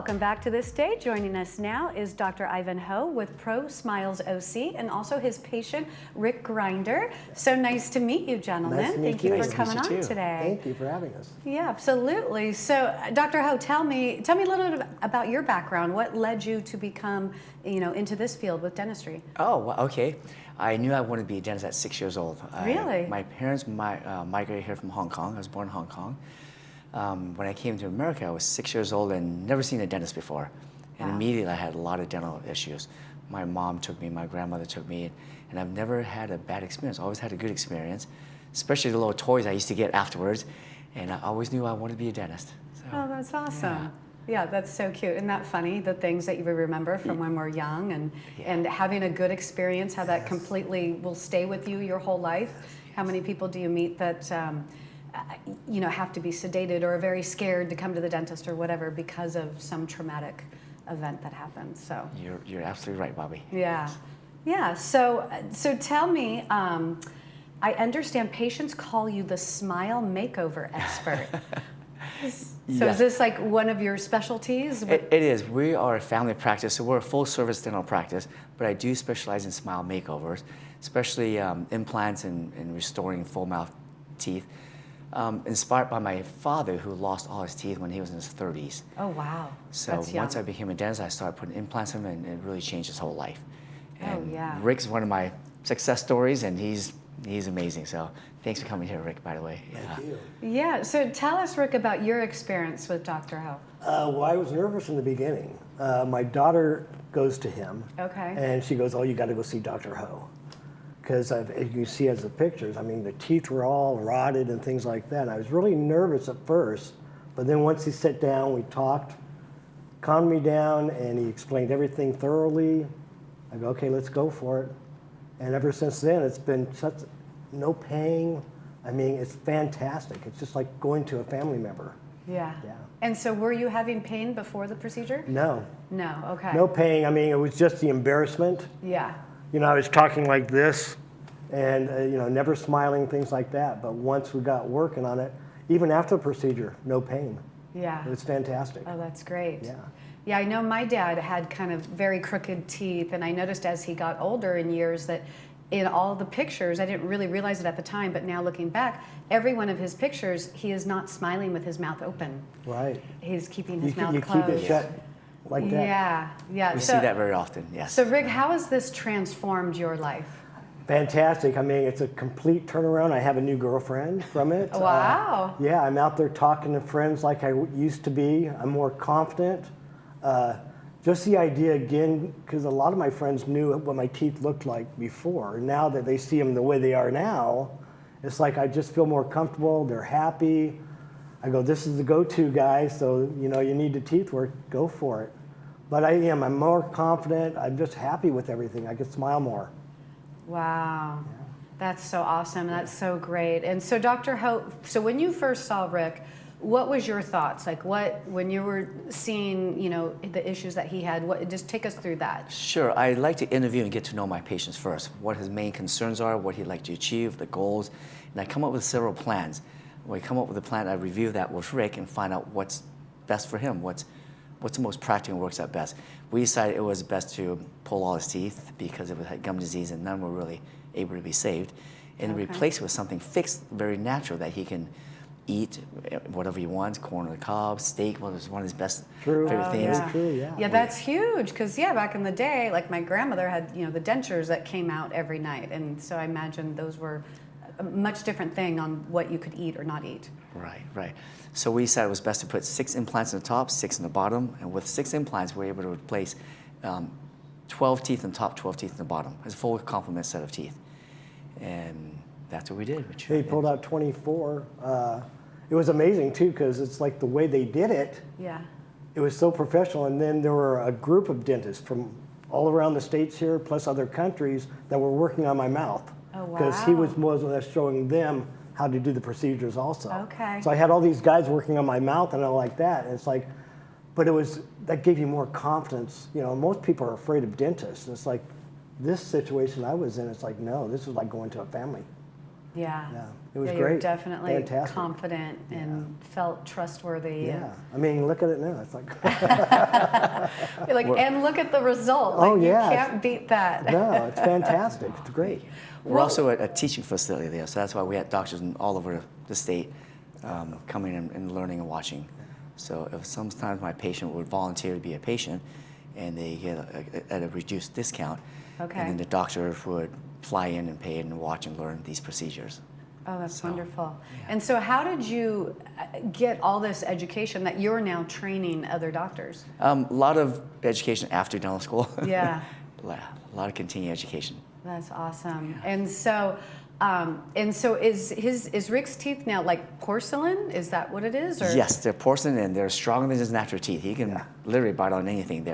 welcome back to this day. Joining us now is Dr. Ivan Ho with Pro Smiles OC and also his patient, Rick Grinder. So nice to meet you, gentlemen. Nice to meet Thank you. you Nice for to coming meet you on too. today. Thank you for having us. Yeah, absolutely. So, Dr. Ho, tell me a little bit about your background. What led you to become, into this field with dentistry? Oh, well, okay. I knew I wanted to be a dentist at 6 years old. Really? My parents migrated here from Hong Kong. I was born in Hong Kong. When I came to America, I was 6 years old and never seen a dentist before. And Wow. immediately I had a lot of dental issues. My mom took me, my grandmother took me, and I've never had a bad experience. I always had a good experience, especially the little toys I used to get afterwards. And I always knew I wanted to be a dentist. So, Oh, that's awesome. Yeah, that's so cute. Isn't that funny? The things that you remember from when we're young and having a good experience, how that completely will stay with you your whole life. How many people do you meet that, have to be sedated or are very scared to come to the dentist or whatever because of some traumatic event that happened? So You're absolutely right, Bobby. yeah. Yeah, so tell me, I understand patients call you the smile makeover expert. So Yes. is this like one of your specialties? It is. We are a family practice, so we're a full-service dental practice, but I do specialize in smile makeovers, especially implants and restoring full mouth teeth. Inspired by my father, who lost all his teeth when he was in his 30s. Oh, wow. So That's young. once I became a dentist, I started putting implants in him, and it really changed his whole life. And yeah. Rick's one of my success stories, and he's amazing. So thanks for coming here, Rick, by the way. Thank you. Yeah, so tell us, Rick, about your experience with Dr. Ho. Well, I was nervous in the beginning. My daughter goes to him, Okay. and she goes, "Oh, you got to go see Dr. Ho," because as you see as the pictures, I mean, the teeth were all rotted and things like that. I was really nervous at first, but then once he sat down, we talked, calmed me down, and he explained everything thoroughly. I go, "Okay, let's go for it." And ever since then, it's been such no pain. I mean, it's fantastic. It's just like going to a family member. Yeah. Yeah. And so were you having pain before the procedure? No, No, okay. no pain. I mean, it was just the embarrassment. Yeah. I was talking like this and, never smiling, things like that. But once we got working on it, even after the procedure, no pain. Yeah. It was fantastic. Oh, that's great. Yeah. Yeah, I know my dad had kind of very crooked teeth, and I noticed as he got older in years that in all the pictures, I didn't really realize it at the time, but now looking back, every one of his pictures, he is not smiling with his mouth open. Right. He's keeping his mouth You closed. keep it shut like that. Yeah. We see that very often, yes. So Rick, how has this transformed your life? Fantastic. I mean, it's a complete turnaround. I have a new girlfriend from it. Wow. Yeah, I'm out there talking to friends like I used to be. I'm more confident. Just the idea again, because a lot of my friends knew what my teeth looked like before. Now that they see them the way they are now, it's like I just feel more comfortable. They're happy. I go, this is the go-to guy, so you need the teeth work, go for it. But I'm more confident. I'm just happy with everything. I can smile more. Wow. That's so awesome. That's so great. And so Dr. Ho, so when you first saw Rick, what was your thoughts? Like when you were seeing, the issues that he had, just take us through that. Sure. I like to interview and get to know my patients first, what his main concerns are, what he'd like to achieve, the goals, and I come up with several plans. When I come up with a plan, I review that with Rick and find out what's best for him, what's the most practical and works out best. We decided it was best to pull all his teeth because it had gum disease and none were really able to be saved, and replace it with something fixed, very natural, that he can eat whatever he wants, corn on the cob, steak, was one of his best favorite things. Yeah. True, yeah. Yeah, that's huge because back in the day, like my grandmother had, the dentures that came out every night, and so I imagine those were a much different thing on what you could eat or not eat. Right. So we decided it was best to put 6 implants on the top, 6 on the bottom, and with 6 implants, we're able to replace 12 teeth on top, 12 teeth on the bottom. It's a full complement set of teeth, and that's what we did. They pulled out 24. It was amazing too, because it's like the way they did it. Yeah. It was so professional, and then there were a group of dentists from all around the states here, plus other countries, that were working on my mouth. Oh, wow. Because he was more or less showing them how to do the procedures also. Okay. So I had all these guys working on my mouth and all like that. And it's like, but that gave you more confidence. Most people are afraid of dentists. It's like this situation I was in, it's like, no, this is like going to a family. Yeah. Yeah, it was Yeah, you were great. definitely Fantastic. confident and felt trustworthy. Yeah, I mean, look at it now. It's like, You're like, and look at the result. Oh, Like, yeah, you can't beat that. no, it's fantastic. It's great. We're also a teaching facility there, so that's why we had doctors all over the state coming and learning and watching. So if sometimes my patient would volunteer to be a patient, and they get at a reduced discount, Okay. and then the doctor would fly in and pay and watch and learn these procedures. Oh, that's So, wonderful. yeah. And so how did you get all this education that you're now training other doctors? A lot of education after dental school. Yeah. A lot of continuing education. That's awesome. And so is Rick's teeth now like porcelain? Is that what it is? Or? Yes, they're porcelain and they're stronger than his natural teeth. He can Yeah. literally bite on anything.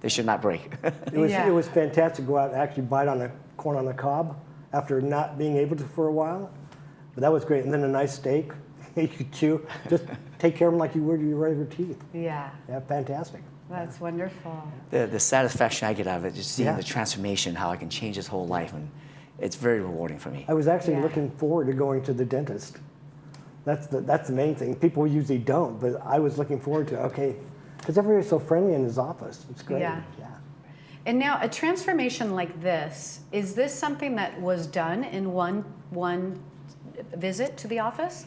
They should not break. Yeah. It was fantastic to go out and actually bite on a corn on the cob after not being able to for a while. But that was great. And then a nice steak you could chew. Just take care of them like you would your regular teeth. Yeah. Yeah, fantastic. That's wonderful. The satisfaction I get out of it, just seeing Yeah. the transformation, how I can change his whole life, and it's very rewarding for me. I was actually Yeah. looking forward to going to the dentist. That's the main thing. People usually don't, but I was looking forward to, okay, because everybody's so friendly in his office. It's great. Yeah. And now a transformation like this, is this something that was done in one visit to the office?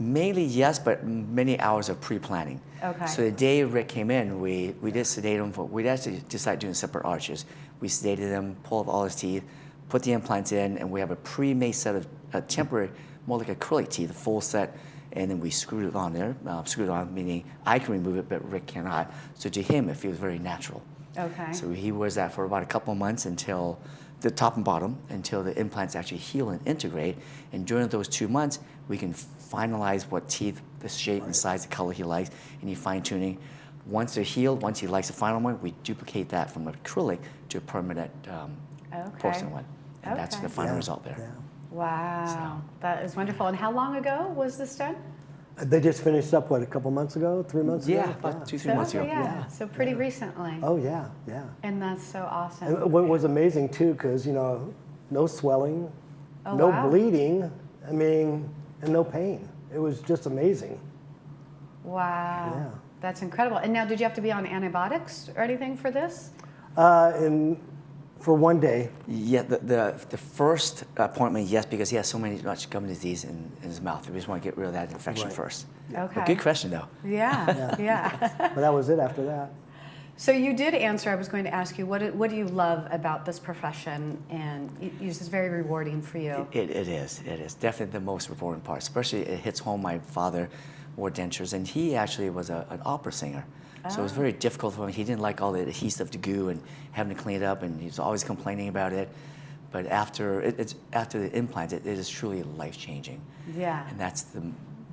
Mainly yes, but many hours of pre-planning. Okay. So the day Rick came in, we did sedate him. We actually decided doing separate arches. We sedated him, pulled all his teeth, put the implants in, and we have a pre-made set of temporary, more like acrylic teeth, a full set, and then we screwed it on there. Screwed on meaning I can remove it, but Rick cannot. So to him, it feels very natural. Okay. So he wears that for about a couple of months until the top and bottom, until the implants actually heal and integrate. And during those 2 months, we can finalize what teeth, the shape and size, the color he likes, and he fine tuning. Once they're healed, once he likes the final one, we duplicate that from acrylic to a permanent porcelain one. And that's Okay. the final Yeah. result there. Yeah. Wow. That is wonderful. And how long ago was this done? They just finished up, what, a couple months ago, 3 months ago? Yeah, about 2-3 months ago. Yeah. Yeah. So pretty recently. Oh, yeah, yeah. And that's so awesome. And what was amazing, too, because, no swelling, Oh, no wow. bleeding, I mean, and no pain. It was just amazing. Wow. Yeah. That's incredible. And now, did you have to be on antibiotics or anything for this? And for one day, Yeah, the first appointment, yes, because he has so much gum disease in his mouth. We just want to get rid of that infection Right. first. Okay. But good question, though. Yeah. Yeah. but that was it after that. So you did answer. I was going to ask you, what do you love about this profession? And this is very rewarding for you. It is. It is definitely the most rewarding part. Especially it hits home. My father wore dentures, and he actually was an opera singer. So it was very difficult for him. He didn't like all the adhesive to goo and having to clean it up, and he was always complaining about it. But after the implant, it is truly life changing. Yeah. And that's the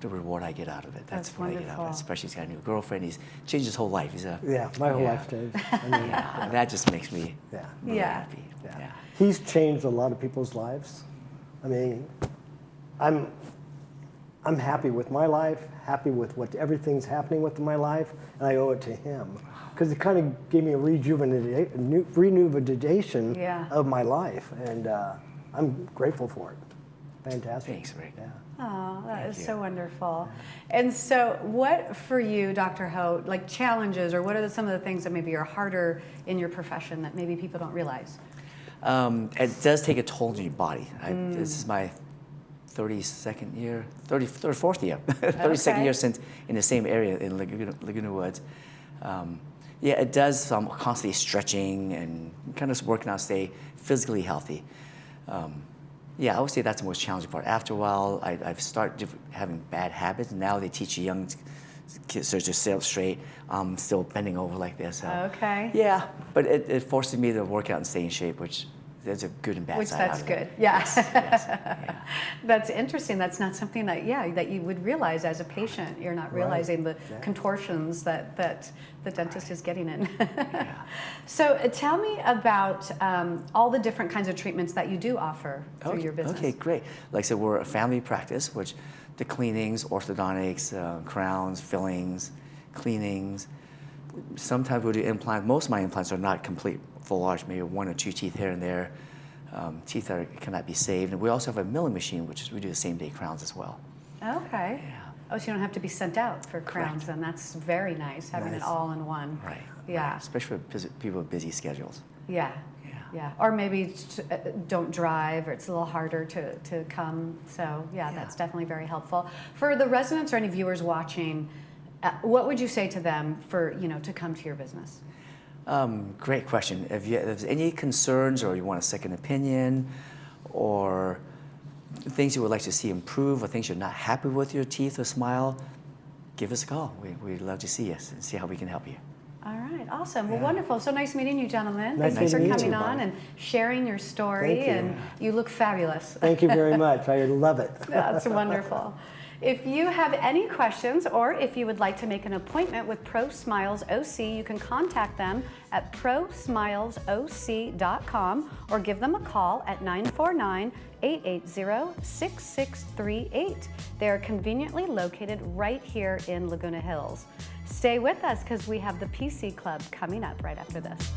reward I get out of it. That's That's what I get out of wonderful. it. Especially he's got a new girlfriend. He's changed his whole life. He's Yeah, my whole Yeah. life changed. I mean, yeah. That just makes me yeah. really Yeah. happy. Yeah. Yeah. He's changed a lot of people's lives. I mean, I'm happy with my life, happy with what everything's happening with my life, and I owe it to him. Because it kind of gave me a rejuvenation Yeah. of my life, and I'm grateful for it. Fantastic. Thanks, Rick. Yeah. Oh, that is you. so wonderful. And so, what for you, Dr. Ho, like challenges, or what are some of the things that maybe are harder in your profession that maybe people don't realize? It does take a toll on your body. This is my 34th year, 32nd Okay. year since in the same area in Laguna Woods. Yeah, it does. I'm constantly stretching and kind of working out, stay physically healthy. Yeah, I would say that's the most challenging part. After a while, I've started having bad habits. Now they teach young kids to just sit up straight. I'm still bending over like this. Okay. Yeah, but it forces me to work out and stay in shape, which there's a good and bad Which side that's out of good. it. Yeah. Yes, yeah. That's interesting. That's not something that you would realize as a patient. You're not realizing the contortions that the dentist is getting in. So tell me about all the different kinds of treatments that you do offer through your business. Okay, great. Like I said, we're a family practice, which the cleanings, orthodontics, crowns, fillings, cleanings. Sometimes we'll do implants. Most of my implants are not complete full arch, maybe 1 or 2 teeth here and there. teeth that cannot be saved. And we also have a milling machine, which is we do the same day crowns as well. Okay. Yeah. Oh, so you don't have to be sent out for crowns, and that's very nice, having it Nice. all in one. Right. Yeah. Right. Especially for people with busy schedules. Yeah. Yeah. Yeah. Or maybe don't drive, or it's a little harder to come. So, yeah, that's definitely very helpful. For the residents or any viewers watching, what would you say to them for, to come to your business? Great question. If there's any concerns or you want a second opinion or things you would like to see improve or things you're not happy with your teeth or smile, give us a call. We'd love to see you and see how we can help you. All right, awesome. Well, wonderful. So nice meeting you, gentlemen. Nice Thank you for meeting you coming too, on Bonnie. and sharing your story. Thank you. And you look fabulous. Thank you very much. I love it. That's wonderful. If you have any questions or if you would like to make an appointment with Pro Smiles OC, you can contact them at prosmilesoc.com or give them a call at 949-880-6638. They are conveniently located right here in Laguna Hills. Stay with us because we have the PC Club coming up right after this.